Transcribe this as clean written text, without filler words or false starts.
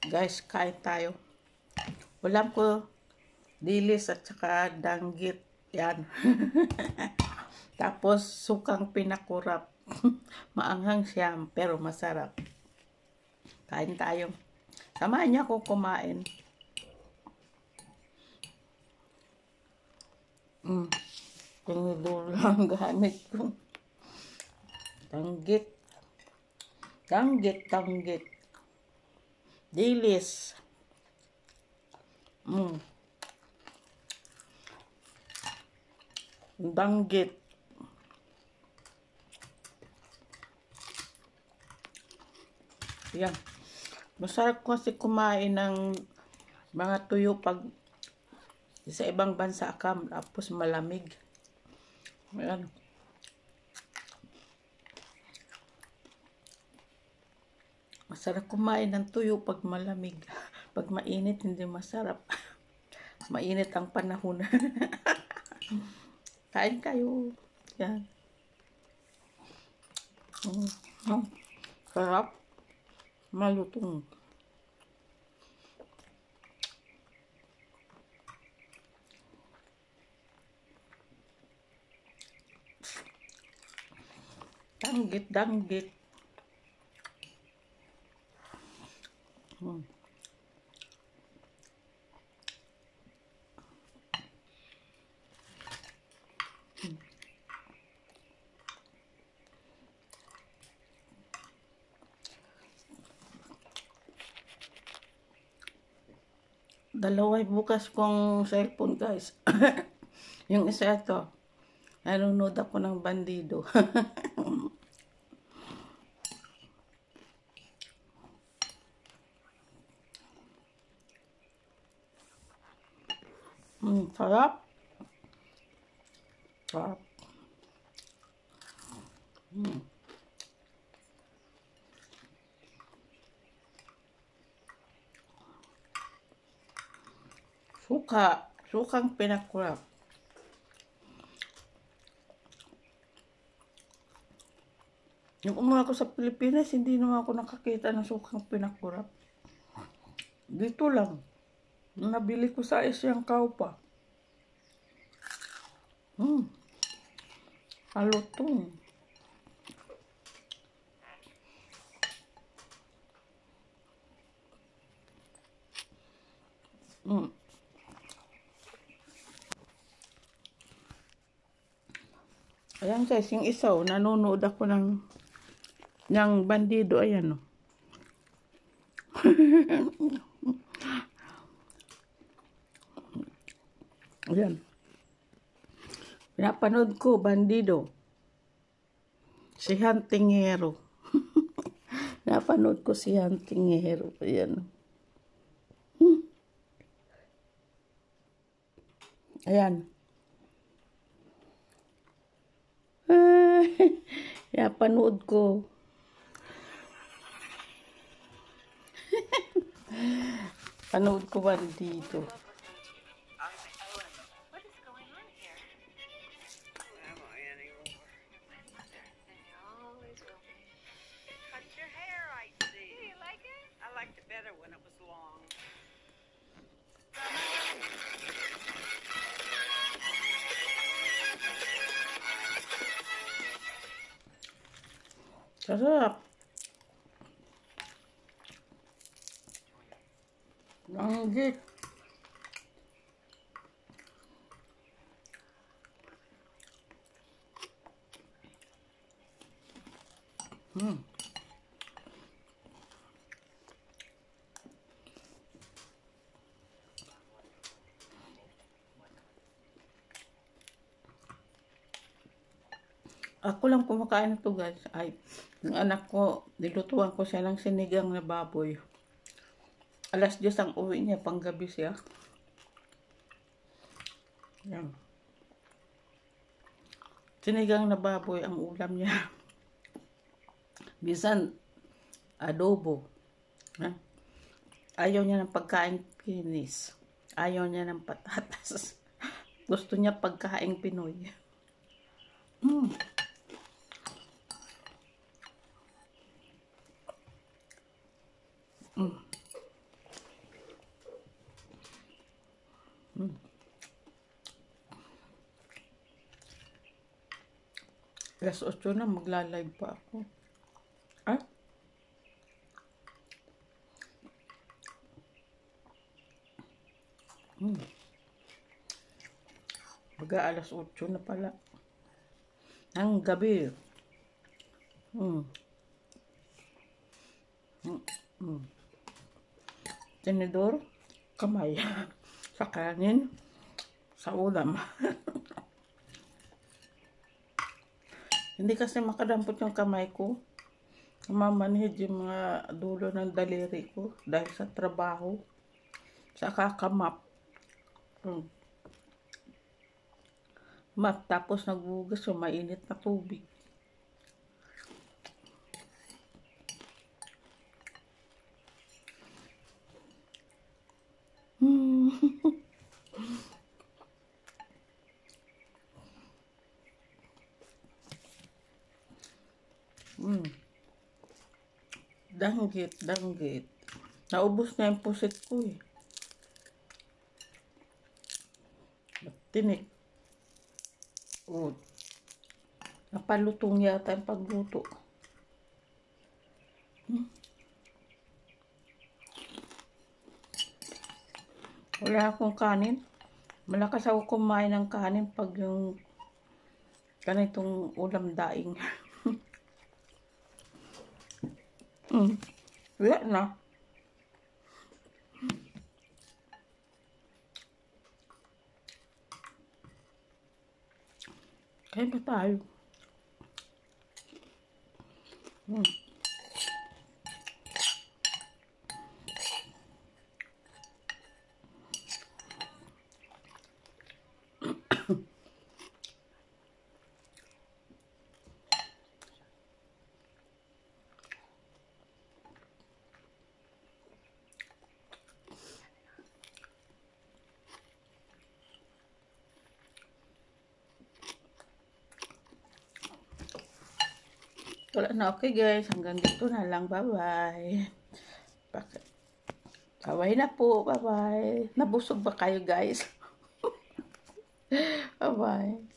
Guys, kain tayo. Ulam ko, dilis at saka danggit. Yan. Tapos, sukang pinakurap. Maanghang siya, pero masarap. Kain tayo. Samahan niya ako kumain. Tinidor lang gamit ko. Danggit. Danggit. Dilis. Danggit. Yan. Masarap kasi kumain ng mga tuyo pag sa ibang bansa ka, tapos malamig. Ayan. Masarap kumain ng tuyo pag malamig. Pag mainit, hindi masarap. Mainit ang panahon. Kain kayo. Yan. Sarap. Malutong. Danggit. Dalaway bukas kong cellphone, guys. Yung isa ito, nanonood ako ng Bandido. Sarap. Sarap. Sukang pinakurap. Yung umuna ko sa Pilipinas, hindi naman ako nakakita ng sukang pinakurap. Dito lang. Nabili ko sa Asiang Kaupa. Halutong. Ayan guys, yung isaw, nanonood ako ng Bandido, ayan o. Ayan. Pinapanood ko, Bandido. Si Hantingero. Pinapanood ko si Hantingero. Ayan. Ayan. Pinapanood ko. Panood ko Bandido. Better when it was long. Sarap. Danggit. Ako lang kumakain nito guys. Ay, yung anak ko, nilutuan ko siya ng sinigang na baboy. 10:00 ang uwi niya, panggabi siya. Yan. Sinigang na baboy ang ulam niya. Bisan, adobo. Ayaw niya ng pagkain Chinese. Ayaw niya ng patatas. Gusto niya pagkain Pinoy. Alas 8 na, magla-live pa ako. Ah? Baga alas 8 na pala. Ang gabi. Hmm. Tinidor, kamay. Sa kanin, sa ulam. Hindi kasi makadampot yung kamay ko. Mamanhid yung mga dulo ng daliri ko dahil sa trabaho. Sa kakamap. Map, tapos nagugas yung mainit na tubig. Danggit. Naubos na yung pusit ko eh. Tinik. Oh. Napalutong yata yung pagluto. Wala akong kanin. Malakas ako kumain ng kanin pag yung ganitong ulam daing. Wala na. Kaya ba tayo? Wala na. Okay guys, hanggang dito na lang. Bye-bye. Bye-bye na po. Bye-bye. Nabusog ba kayo guys? Bye-bye.